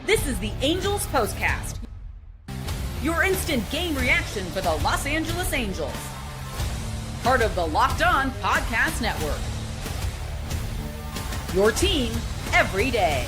This is the Angels Postcast, your instant game reaction for the Los Angeles Angels. Part of the Locked On Podcast Network. Your team every day.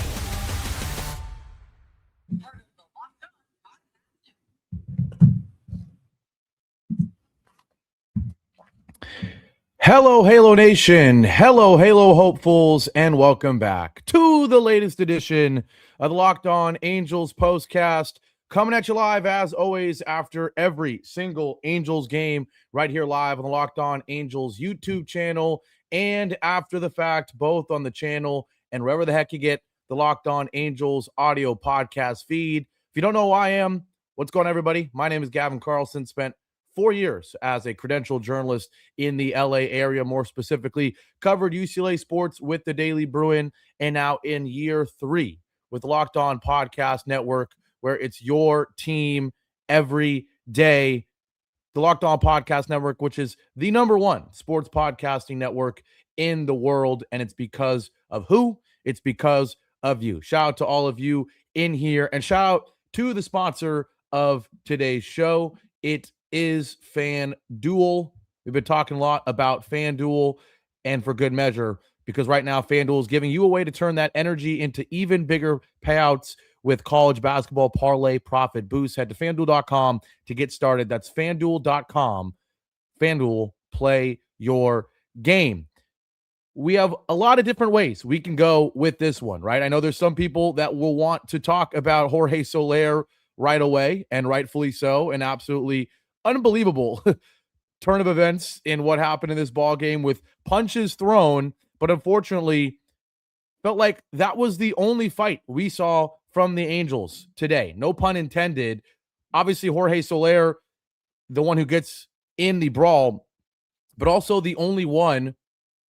Hello, Halo Nation. Hello, Halo hopefuls, and welcome back to the latest edition of the Locked On Angels Postcast. Coming at you live, as always, after every single Angels game, right here live on the Locked On Angels YouTube channel, and after the fact, both on the channel and wherever the heck you get the Locked On Angels audio podcast feed. If you don't know who I am, what's going on, everybody? My name is Gavin Carlson. Spent 4 years as a credentialed journalist in the LA area, more specifically, covered UCLA sports with the Daily Bruin, and now in year 3 with the Locked On Podcast Network, where it's your team every day. The Locked On Podcast Network, which is the #1 sports podcasting network in the world, and it's because of who? It's because of you. Shout out to all of you in here, and shout out to the sponsor of today's show. It is FanDuel. We've been talking a lot about FanDuel, and for good measure, because right now FanDuel is giving you a way to turn that energy into even bigger payouts with college basketball parlay profit boost. Head to FanDuel.com to get started. That's FanDuel.com. FanDuel, play your game. We have a lot of different ways we can go with this one, right? I know there's some people that will want to talk about Jorge Soler right away, and rightfully so, and absolutely unbelievable turn of events in what happened in this ball game with punches thrown, but unfortunately felt like that was the only fight we saw from the Angels today. No pun intended. Obviously, Jorge Soler, the one who gets in the brawl, but also the only one,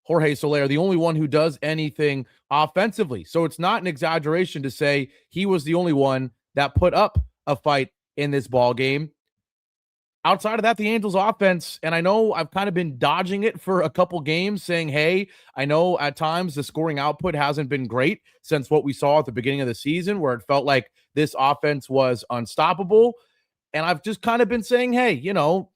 Jorge Soler, the only one who does anything offensively. So it's not an exaggeration to say he was the only one that put up a fight in this ball game. Outside of that, the Angels offense, and I know I've kind of been dodging it for a couple games, saying, hey, I know at times the scoring output hasn't been great since what we saw at the beginning of the season, where it felt like this offense was unstoppable. And I've just kind of been saying, hey, you know,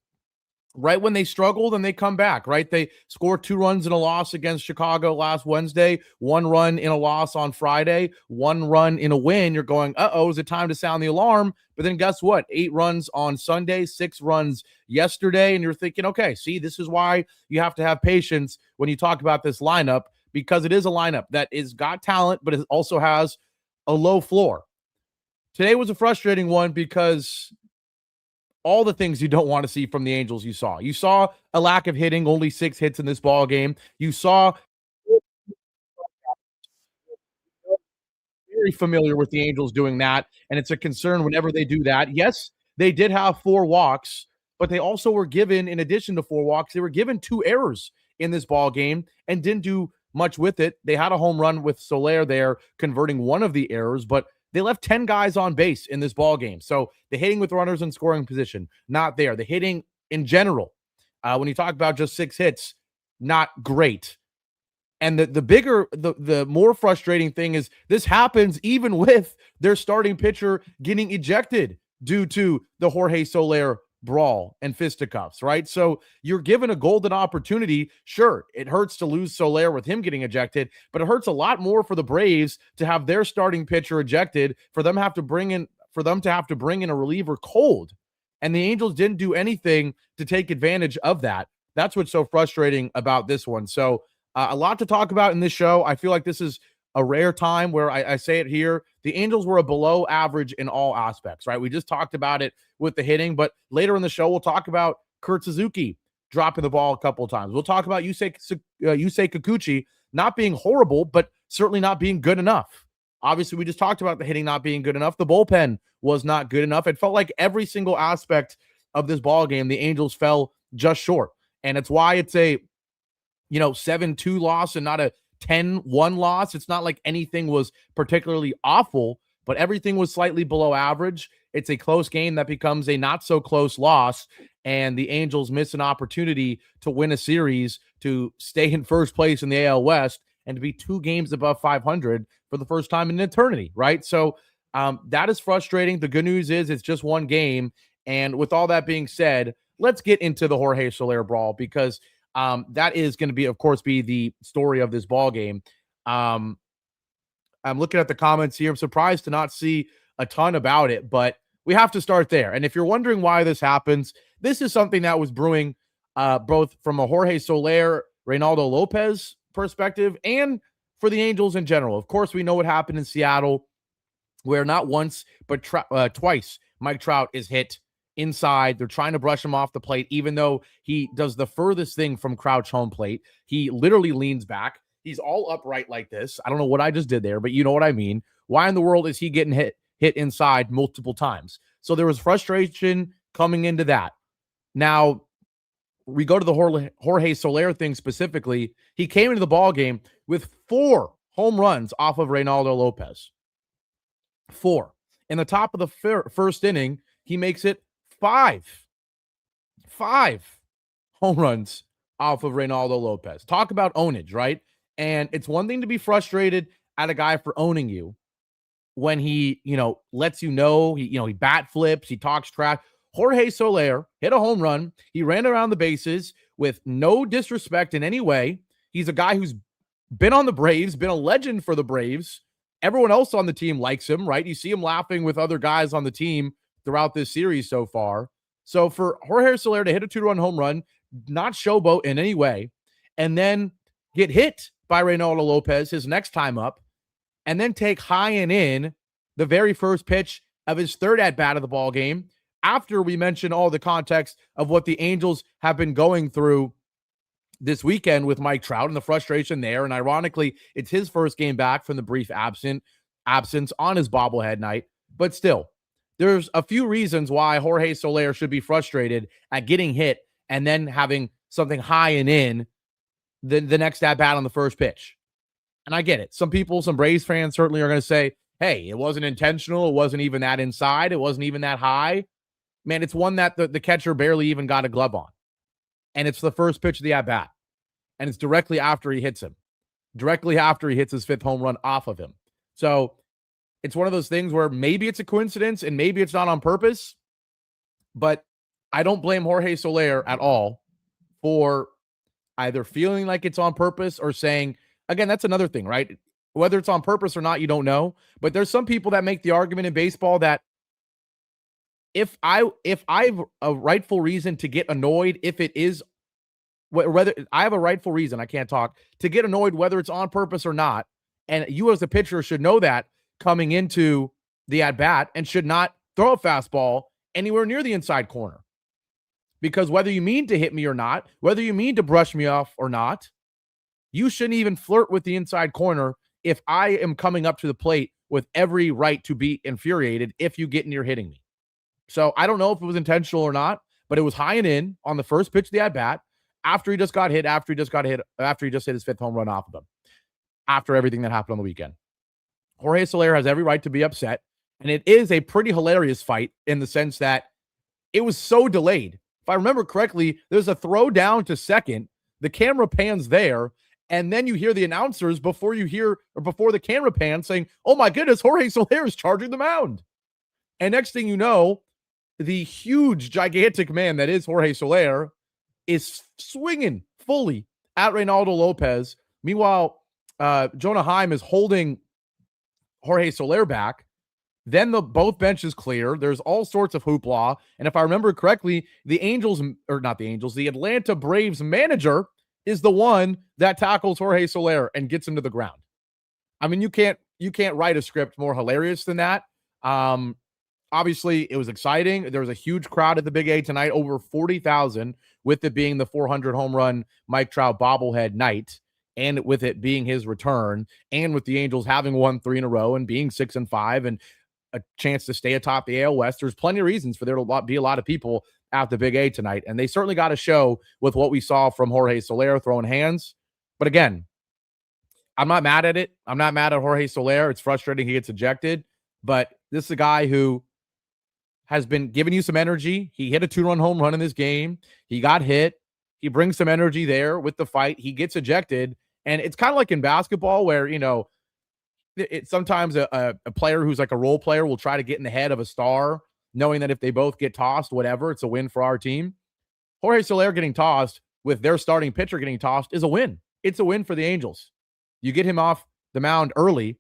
right when they struggled and they come back, right? They scored 2 runs in a loss against Chicago last Wednesday, 1 run in a loss on Friday, 1 run in a win. You're going, uh-oh, is it time to sound the alarm? But then guess what? 8 runs on Sunday, 6 runs yesterday. And you're thinking, okay, see, this is why you have to have patience when you talk about this lineup, because it is a lineup that is got talent, but it also has a low floor. Today was a frustrating one because all the things you don't want to see from the Angels you saw. You saw a lack of hitting, only 6 hits in this ball game. You saw very familiar with the Angels doing that, and it's a concern whenever they do that. Yes, they did have 4 walks, but they also were given, in addition to 4 walks, they were given 2 errors in this ball game and didn't do much with it. They had a home run with Soler there, converting one of the errors, but they left 10 guys on base in this ball game. So the hitting with runners in scoring position, not there. The hitting in general, when you talk about just 6 hits, not great. And the more frustrating thing is this happens even with their starting pitcher getting ejected due to the Jorge Soler brawl and fisticuffs, right? So you're given a golden opportunity. Sure, it hurts to lose Soler with him getting ejected, but it hurts a lot more for the Braves to have their starting pitcher ejected, for them to have to bring in a reliever cold. And the Angels didn't do anything to take advantage of that. That's what's so frustrating about this one. So a lot to talk about in this show. I feel like this is a rare time where I say it here. The Angels were a below average in all aspects, right? We just talked about it with the hitting, but later in the show, we'll talk about Kurt Suzuki dropping the ball a couple of times. We'll talk about Yusei Kikuchi not being horrible, but certainly not being good enough. Obviously, we just talked about the hitting not being good enough. The bullpen was not good enough. It felt like every single aspect of this ball game, the Angels fell just short. And it's why it's a 7-2 loss and not a 10-1 loss. It's not like anything was particularly awful, but everything was slightly below average. It's a close game that becomes a not so close loss, and the Angels miss an opportunity to win a series, to stay in first place in the AL West, and to be 2 games above 500 for the first time in eternity, right? So That is frustrating. The good news is it's just one game. And with all that being said, let's get into the Jorge Soler brawl because that is going to be, of course, be the story of this ball game. I'm looking at the comments here. I'm surprised to not see a ton about it, but we have to start there. And if you're wondering why this happens, this is something that was brewing both from a Jorge Soler, Reynaldo Lopez perspective and for the Angels in general. Of course, we know what happened in Seattle where not once, but twice Mike Trout is hit inside. They're trying to brush him off the plate, even though he does the furthest thing from crouch home plate. He literally leans back. He's all upright like this. I don't know what I just did there, but you know what I mean. Why in the world is he getting hit inside multiple times? So there was frustration coming into that. Now, we go to the Jorge Soler thing specifically. He came into the ball game with 4 home runs off of Reynaldo Lopez. 4. In the top of the first inning, he makes it 5 home runs off of Reynaldo Lopez. Talk about ownage, right? And it's one thing to be frustrated at a guy for owning you when he, lets you know, he bat flips, he talks trash. Jorge Soler hit a home run. He ran around the bases with no disrespect in any way. He's a guy who's been on the Braves, been a legend for the Braves. Everyone else on the team likes him, right? You see him laughing with other guys on the team throughout this series so far. So for Jorge Soler to hit a 2-run home run, not showboat in any way, and then get hit by Reynaldo Lopez his next time up, and then take high and in the very first pitch of his third at-bat of the ball game, after we mention all the context of what the Angels have been going through this weekend with Mike Trout and the frustration there. And ironically, it's his first game back from the brief absence on his bobblehead night. But still, there's a few reasons why Jorge Soler should be frustrated at getting hit and then having something high and in the next at-bat on the first pitch. And I get it. Some Braves fans certainly are going to say, hey, it wasn't intentional. It wasn't even that inside. It wasn't even that high. Man, it's one that the catcher barely even got a glove on. And it's the first pitch of the at-bat. And it's directly after he hits him. Directly after he hits his 5th home run off of him. So it's one of those things where maybe it's a coincidence and maybe it's not on purpose. But I don't blame Jorge Soler at all for either feeling like it's on purpose or saying, again, that's another thing, right? Whether it's on purpose or not, you don't know. But there's some people that make the argument in baseball that if I've a rightful reason to get annoyed, if it is whether I have a rightful reason, I can't talk, to get annoyed whether it's on purpose or not, and you as a pitcher should know that coming into the at-bat and should not throw a fastball anywhere near the inside corner. Because whether you mean to hit me or not, whether you mean to brush me off or not, you shouldn't even flirt with the inside corner if I am coming up to the plate with every right to be infuriated if you get near hitting me. So I don't know if it was intentional or not, but it was high and in on the first pitch of the at-bat after he just got hit, after he just hit his 5th home run off of him, after everything that happened on the weekend. Jorge Soler has every right to be upset, and it is a pretty hilarious fight in the sense that it was so delayed. If I remember correctly, there's a throw down to second, the camera pans there, and then you hear the announcers before the camera pans saying, oh my goodness, Jorge Soler is charging the mound. And next thing you know, the huge, gigantic man that is Jorge Soler is swinging fully at Reynaldo Lopez. Meanwhile, Jonah Heim is holding Jorge Soler back. Then both benches clear. There's all sorts of hoopla. And if I remember correctly, the Atlanta Braves manager is the one that tackles Jorge Soler and gets him to the ground. I mean, you can't write a script more hilarious than that. Obviously, it was exciting. There was a huge crowd at the Big A tonight, over 40,000, with it being the 400 home run Mike Trout bobblehead night, and with it being his return, and with the Angels having won 3 in a row and being 6-5 and a chance to stay atop the AL West. There's plenty of reasons for there to be a lot of people at the Big A tonight, and they certainly got a show with what we saw from Jorge Soler throwing hands. But again, I'm not mad at it. I'm not mad at Jorge Soler. It's frustrating he gets ejected, but this is a guy who has been giving you some energy. He hit a 2-run home run in this game. He got hit. He brings some energy there with the fight. He gets ejected. And it's kind of like in basketball where, sometimes a player who's like a role player will try to get in the head of a star, knowing that if they both get tossed, whatever, it's a win for our team. Jorge Soler getting tossed with their starting pitcher getting tossed is a win. It's a win for the Angels. You get him off the mound early.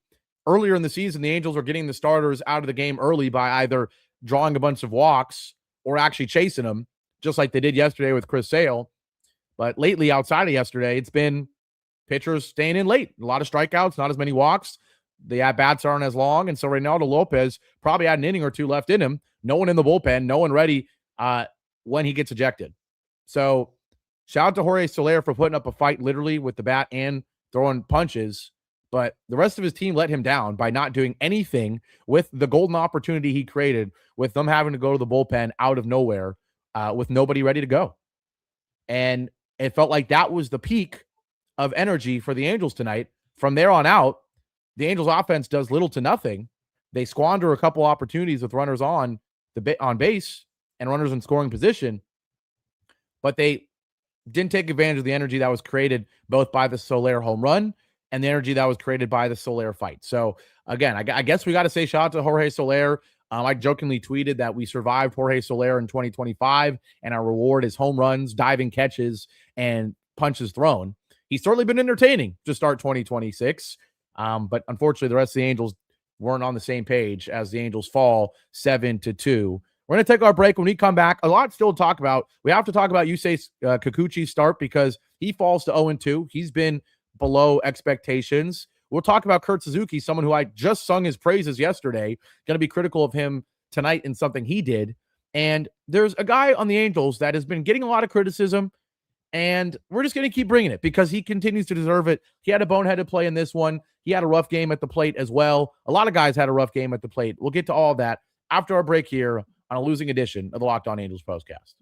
Earlier in the season, the Angels were getting the starters out of the game early by either drawing a bunch of walks or actually chasing them, just like they did yesterday with Chris Sale. But lately, outside of yesterday, it's been pitchers staying in late. A lot of strikeouts, not as many walks. The at-bats aren't as long. And so Reynaldo Lopez probably had an inning or two left in him. No one in the bullpen, no one ready when he gets ejected. So shout out to Jorge Soler for putting up a fight literally with the bat and throwing punches. But the rest of his team let him down by not doing anything with the golden opportunity he created with them having to go to the bullpen out of nowhere with nobody ready to go. And it felt like that was the peak of energy for the Angels tonight. From there on out, the Angels offense does little to nothing. They squander a couple opportunities with runners on base and runners in scoring position, but they didn't take advantage of the energy that was created both by the Soler home run and the energy that was created by the Soler fight. So again, I guess we got to say shout out to Jorge Soler. I jokingly tweeted that we survived Jorge Soler in 2025, and our reward is home runs, diving catches, and punches thrown. He's certainly been entertaining to start 2026, but unfortunately, the rest of the Angels weren't on the same page as the Angels fall 7-2. We're going to take our break. When we come back, a lot still to talk about. We have to talk about Yusei Kikuchi's start because he falls to 0-2. He's been below expectations. We'll talk about Kurt Suzuki, someone who I just sung his praises yesterday. Going to be critical of him tonight in something he did. And there's a guy on the Angels that has been getting a lot of criticism, and we're just going to keep bringing it because he continues to deserve it. He had a boneheaded play in this one. He had a rough game at the plate as well. A lot of guys had a rough game at the plate. We'll get to all that after our break here on a losing edition of the Locked On Angels Postcast.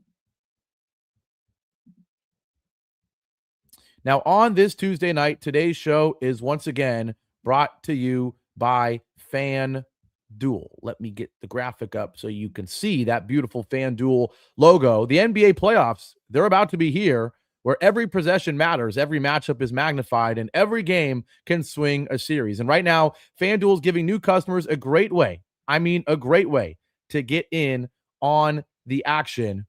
Now, on this Tuesday night, today's show is once again brought to you by FanDuel. Let me get the graphic up so you can see that beautiful FanDuel logo. The NBA playoffs, they're about to be here, where every possession matters, every matchup is magnified, and every game can swing a series. And right now, FanDuel is giving new customers a great way, to get in on the action.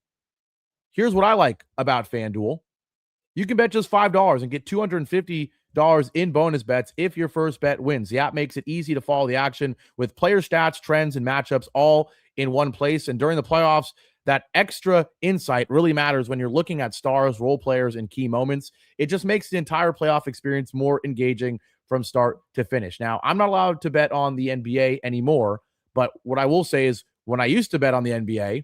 Here's what I like about FanDuel. You can bet just $5 and get $250 in bonus bets if your first bet wins. The app makes it easy to follow the action with player stats, trends, and matchups all in one place. And during the playoffs, that extra insight really matters when you're looking at stars, role players, and key moments. It just makes the entire playoff experience more engaging from start to finish. Now, I'm not allowed to bet on the NBA anymore, but what I will say is when I used to bet on the NBA,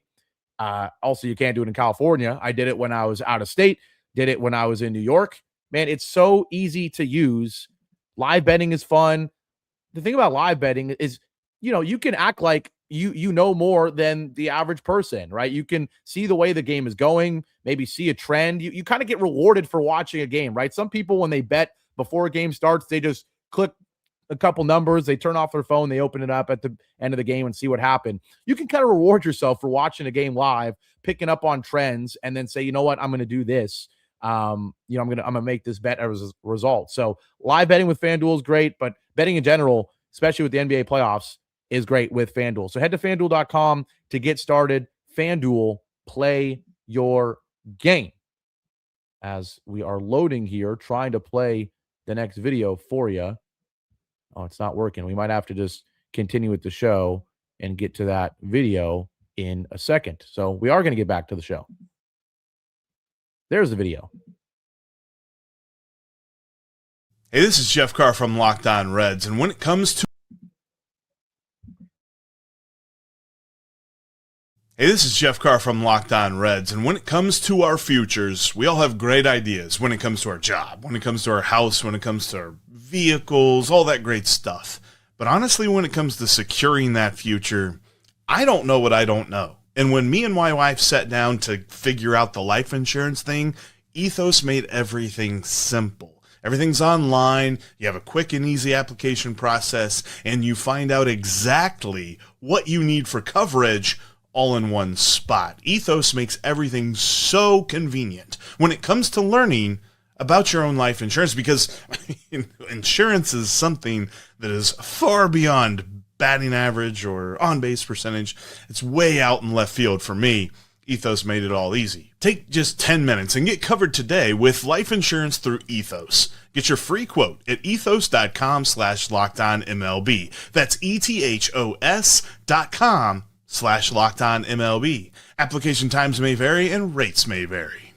also you can't do it in California. I did it when I was out of state. Did it when I was in New York. Man, it's so easy to use. Live betting is fun. The thing about live betting is, you can act like you know more than the average person, right? You can see the way the game is going, maybe see a trend. You kind of get rewarded for watching a game, right? Some people, when they bet before a game starts, they just click a couple numbers, they turn off their phone, they open it up at the end of the game and see what happened. You can kind of reward yourself for watching a game live, picking up on trends, and then say, you know what, I'm going to do this. I'm gonna make this bet as a result. So live betting with FanDuel is great, but betting in general, especially with the NBA playoffs, is great with FanDuel. So head to FanDuel.com to get started. FanDuel, play your game. As we are loading here, trying to play the next video for you. Oh, it's not working. We might have to just continue with the show and get to that video in a second. So we are going to get back to the show. There's the video. Hey, this is Jeff Carr from Locked On Reds, and when it comes to our futures, we all have great ideas when it comes to our job, when it comes to our house, when it comes to our vehicles, all that great stuff. But honestly, when it comes to securing that future, I don't know what I don't know. And when me and my wife sat down to figure out the life insurance thing, Ethos made everything simple. Everything's online, you have a quick and easy application process, and you find out exactly what you need for coverage all in one spot. Ethos makes everything so convenient when it comes to learning about your own life insurance, because insurance is something that is far beyond batting average or on-base percentage. It's way out in left field for me. Ethos made it all easy. Take just 10 minutes and get covered today with life insurance through Ethos. Get your free quote at ethos.com/lockedonmlb. That's ethos.com/lockedonmlb. Application times may vary and rates may vary.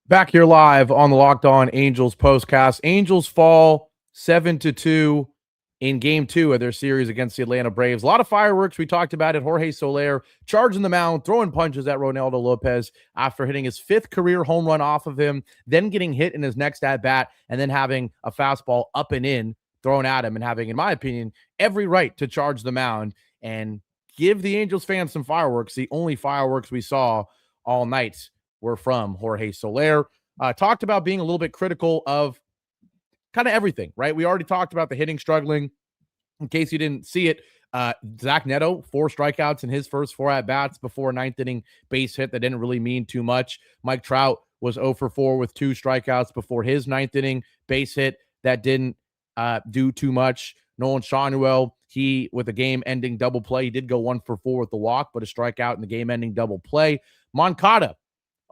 Back here live on the Locked On Angels Postcast. Angels fall 7-2 in Game 2 of their series against the Atlanta Braves. A lot of fireworks. We talked about it. Jorge Soler charging the mound, throwing punches at Reynaldo Lopez after hitting his 5th career home run off of him, then getting hit in his next at-bat, and then having a fastball up and in thrown at him and having, in my opinion, every right to charge the mound and give the Angels fans some fireworks. The only fireworks we saw all night were from Jorge Soler. Talked about being a little bit critical of kind of everything, right? We already talked about the hitting struggling. In case you didn't see it, Zach Neto, 4 strikeouts in his first 4 at-bats before a 9th inning base hit that didn't really mean too much. Mike Trout was 0 for 4 with 2 strikeouts before his 9th inning base hit that didn't do too much. Nolan Schanuel, he, with a game-ending double play, he did go 1 for 4 with the walk, but a strikeout in the game-ending double play. Moncada,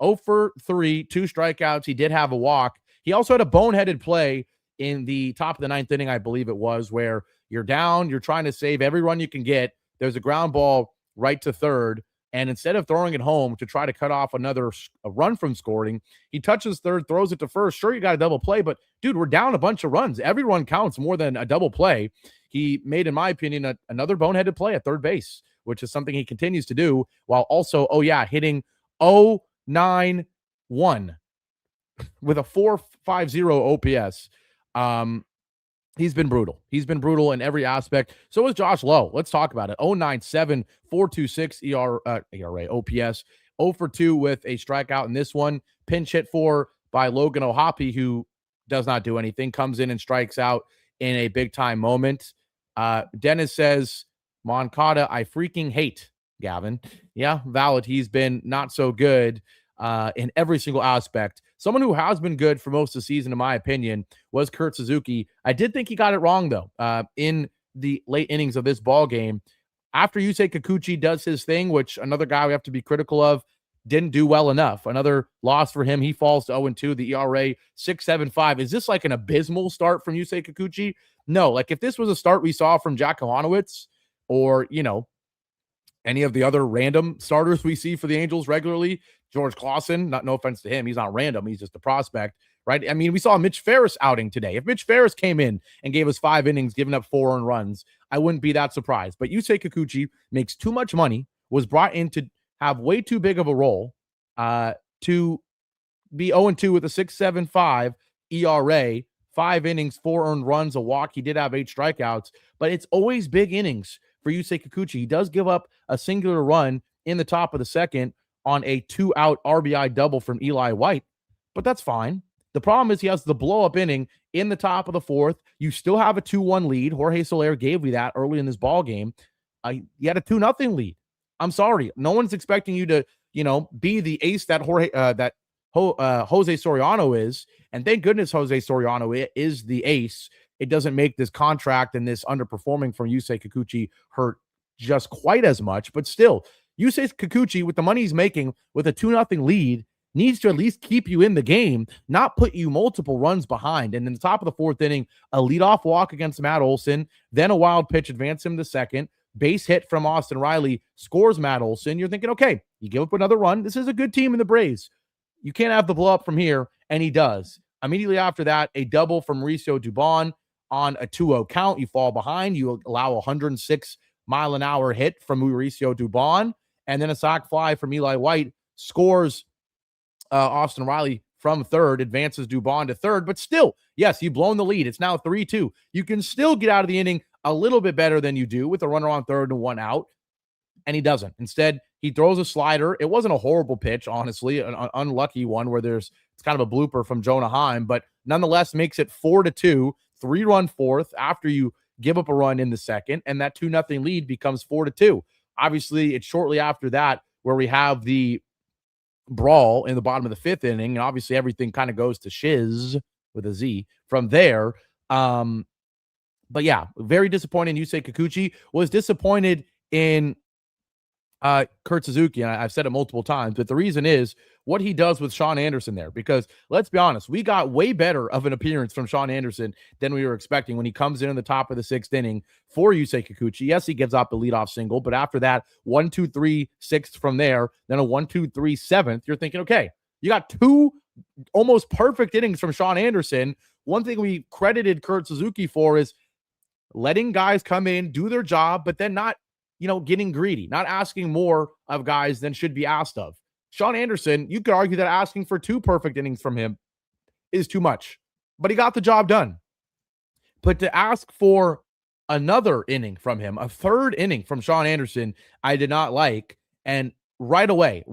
0 for 3, 2 strikeouts. He did have a walk. He also had a boneheaded play in the top of the 9th inning, I believe it was, where you're down, you're trying to save every run you can get. There's a ground ball right to third, and instead of throwing it home to try to cut off a run from scoring, he touches third, throws it to first. Sure, you got a double play, but, dude, we're down a bunch of runs. Every run counts more than a double play. He made, in my opinion, another boneheaded play at third base, which is something he continues to do, while also, hitting 0-9-1 with a 4.50 OPS. He's been brutal. He's been brutal in every aspect. So is Josh Lowe. Let's talk about it. 0.97, 4.26 ERA, OPS. 0 for 2 with a strikeout in this one. Pinch hit for by Logan O'Hoppe, who does not do anything, comes in and strikes out in a big-time moment. Dennis says, Moncada, I freaking hate Gavin. Yeah, valid. He's been not so good in every single aspect. Someone who has been good for most of the season, in my opinion, was Kurt Suzuki. I did think he got it wrong, though, in the late innings of this ball game. After Yusei Kikuchi does his thing, which another guy we have to be critical of, didn't do well enough. Another loss for him. He falls to 0-2. The ERA 6.75. Is this like an abysmal start from Yusei Kikuchi? No. Like if this was a start we saw from Jack Kohanowitz or, any of the other random starters we see for the Angels regularly, George Clausen, no offense to him, he's not random, he's just a prospect, right? I mean, we saw a Mitch Ferris outing today. If Mitch Ferris came in and gave us 5 innings, giving up 4 earned runs, I wouldn't be that surprised. But Yusei Kikuchi makes too much money, was brought in to have way too big of a role to be 0-2 with a 6.75 ERA, 5 innings, 4 earned runs, a walk. He did have 8 strikeouts, but it's always big innings for Yusei Kikuchi. He does give up a singular run in the top of the second on a 2-out RBI double from Eli White, but that's fine. The problem is he has the blow-up inning in the top of the 4th. You still have a 2-1 lead. Jorge Soler gave me that early in this ball game. You had a 2-0 lead. I'm sorry. No one's expecting you to, be the ace that Jose Soriano is, and thank goodness Jose Soriano is the ace. It doesn't make this contract and this underperforming from Yusei Kikuchi hurt just quite as much, but still, Yusei Kikuchi, with the money he's making with a 2-0 lead, needs to at least keep you in the game, not put you multiple runs behind. And in the top of the 4th inning, a leadoff walk against Matt Olson, then a wild pitch advance him to second, base hit from Austin Riley, scores Matt Olson. You're thinking, okay, you give up another run. This is a good team in the Braves. You can't have the blow up from here, and he does. Immediately after that, a double from Mauricio Dubon on a 2-0 count. You fall behind. You allow a 106-mile-an-hour hit from Mauricio Dubon, and then a sac fly from Eli White scores Austin Riley from third, advances Dubon to third. But still, yes, you've blown the lead. It's now 3-2. You can still get out of the inning a little bit better than you do with a runner on third and 1 out, and he doesn't. Instead, He throws a slider. It wasn't a horrible pitch, honestly, an unlucky one where it's kind of a blooper from Jonah Heim, but nonetheless makes it 4-2, 3-run fourth after you give up a run in the second, and that 2-0 lead becomes 4-2. Obviously, it's shortly after that where we have the brawl in the bottom of the fifth inning, and obviously everything kind of goes to shiz with a Z from there. But yeah, very disappointing. Yusei Kikuchi was disappointed in Kurt Suzuki, and I've said it multiple times, but the reason is what he does with Sean Anderson there, because let's be honest, we got way better of an appearance from Sean Anderson than we were expecting when he comes in the top of the sixth inning for Yusei Kikuchi. Yes, he gives up the leadoff single, but after that, 1-2-3 sixth from there, then a 1-2-3 seventh, you're thinking, okay, you got two almost perfect innings from Sean Anderson. One thing we credited Kurt Suzuki for is letting guys come in, do their job, but then not getting greedy, not asking more of guys than should be asked of. Sean Anderson, you could argue that asking for 2 perfect innings from him is too much, but he got the job done. But to ask for another inning from him, a third inning from Sean Anderson, I did not like. And right away,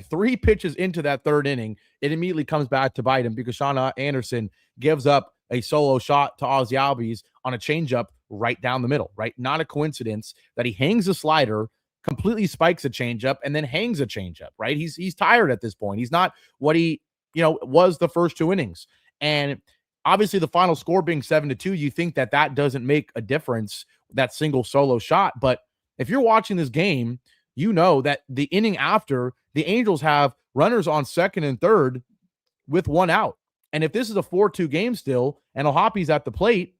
3 pitches into that third inning, it immediately comes back to bite him because Sean Anderson gives up a solo shot to Ozzie Albies on a changeup right down the middle, right? Not a coincidence that he hangs a slider, completely spikes a changeup, and then hangs a changeup, right? He's tired at this point. He's not what he, was the first 2 innings. And obviously the final score being 7-2, you think that doesn't make a difference, that single solo shot. But if you're watching this game, you know that the inning after, the Angels have runners on second and third with 1 out. And if this is a 4-2 game still, and Ohapi's at the plate,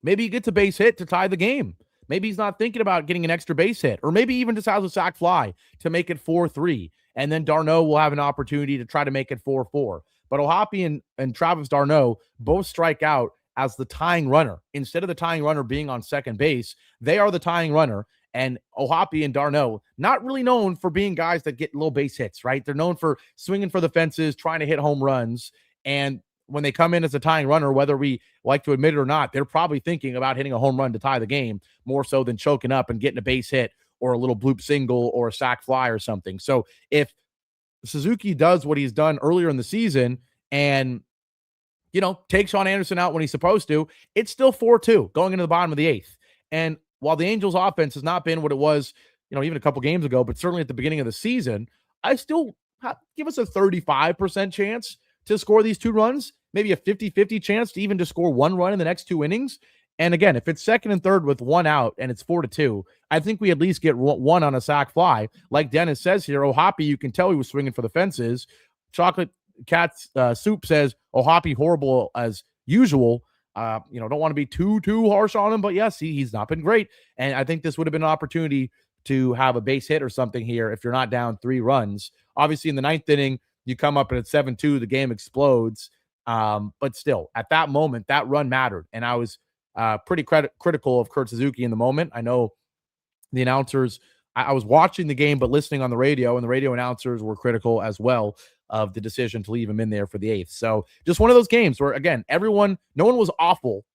maybe he gets a base hit to tie the game. Maybe he's not thinking about getting an extra base hit, or maybe even just has a sac fly to make it 4-3. And then d'Arnaud will have an opportunity to try to make it 4-4. But Ohapi and Travis d'Arnaud both strike out as the tying runner. Instead of the tying runner being on second base, they are the tying runner. And Ohapi and d'Arnaud, not really known for being guys that get little base hits, right? They're known for swinging for the fences, trying to hit home runs. And when they come in as a tying runner, whether we like to admit it or not, they're probably thinking about hitting a home run to tie the game more so than choking up and getting a base hit or a little bloop single or a sac fly or something. So if Suzuki does what he's done earlier in the season and, take Sean Anderson out when he's supposed to, it's still 4-2 going into the bottom of the 8th. And while the Angels offense has not been what it was, even a couple games ago, but certainly at the beginning of the season, I still give us a 35% chance to score these 2 runs, maybe a 50-50 chance to even to score 1 run in the next 2 innings. And again, if it's second and third with 1 out and it's 4-2, I think we at least get 1 on a sac fly. Like Dennis says here, Ohapi, you can tell he was swinging for the fences. Chocolate Cat's Soup says, Ohapi horrible as usual. Don't want to be too harsh on him, but yes, he's not been great. And I think this would have been an opportunity to have a base hit or something here if you're not down 3 runs. Obviously, in the 9th inning, you come up and it's 7-2, the game explodes. But still, at that moment, that run mattered. And I was pretty critical of Kurt Suzuki in the moment. I know the announcers, I was watching the game, but listening on the radio, and the radio announcers were critical as well of the decision to leave him in there for the 8th. So just one of those games where, again, no one was awful.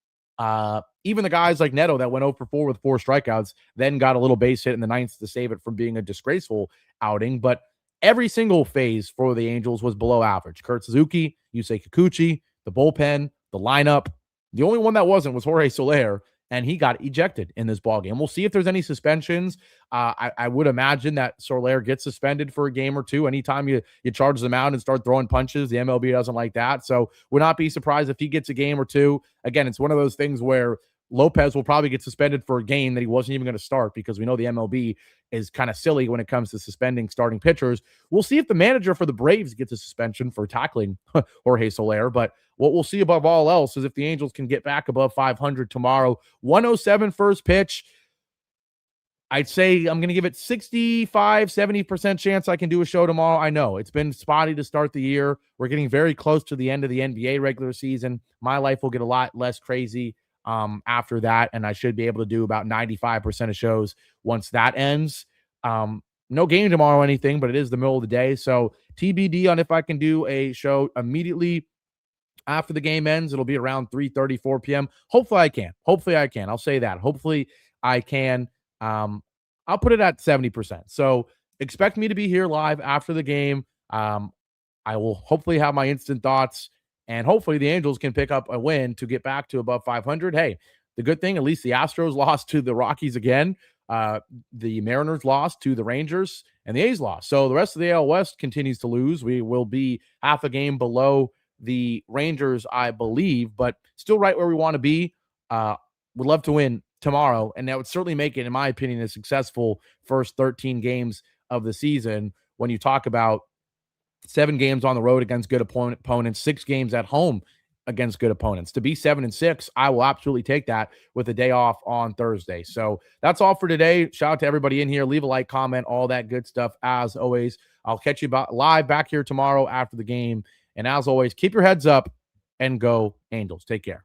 Even the guys like Neto that went 0-for-4 with 4 strikeouts, then got a little base hit in the 9th to save it from being a disgraceful outing. But every single phase for the Angels was below average. Kurt Suzuki, Yusei Kikuchi, the bullpen, the lineup. The only one that wasn't was Jorge Soler, and he got ejected in this ballgame. We'll see if there's any suspensions. I would imagine that Soler gets suspended for a game or 2. Anytime you charge them out and start throwing punches, the MLB doesn't like that. So would not be surprised if he gets a game or 2. Again, it's one of those things where Lopez will probably get suspended for a game that he wasn't even going to start, because we know the MLB is kind of silly when it comes to suspending starting pitchers. We'll see if the manager for the Braves gets a suspension for tackling Jorge Soler, but what we'll see above all else is if the Angels can get back above 500 tomorrow. 107 first pitch. I'd say I'm going to give it 65-70% chance I can do a show tomorrow. I know it's been spotty to start the year. We're getting very close to the end of the NBA regular season. My life will get a lot less crazy after that, and I should be able to do about 95% of shows once that ends. No game tomorrow or anything, but it is the middle of the day, so TBD on if I can do a show immediately after the game ends. It'll be around 3:30, 4 p.m. Hopefully I can. I'll say that. Hopefully I can. I'll I'll put it at 70%. So expect me to be here live after the game. I will hopefully have my instant thoughts, and hopefully the Angels can pick up a win to get back to above 500. Hey, the good thing, at least the Astros lost to the Rockies again. The Mariners lost to the Rangers, and the A's lost. So the rest of the AL West continues to lose. We will be half a game below the Rangers, I believe, but still right where we want to be. Would love to win tomorrow, and that would certainly make it, in my opinion, a successful first 13 games of the season when you talk about 7 games on the road against good opponents, 6 games at home against good opponents. To be 7-6, I will absolutely take that with a day off on Thursday. So that's all for today. Shout out to everybody in here. Leave a like, comment, all that good stuff. As always, I'll catch you live back here tomorrow after the game. And as always, keep your heads up and go Angels. Take care.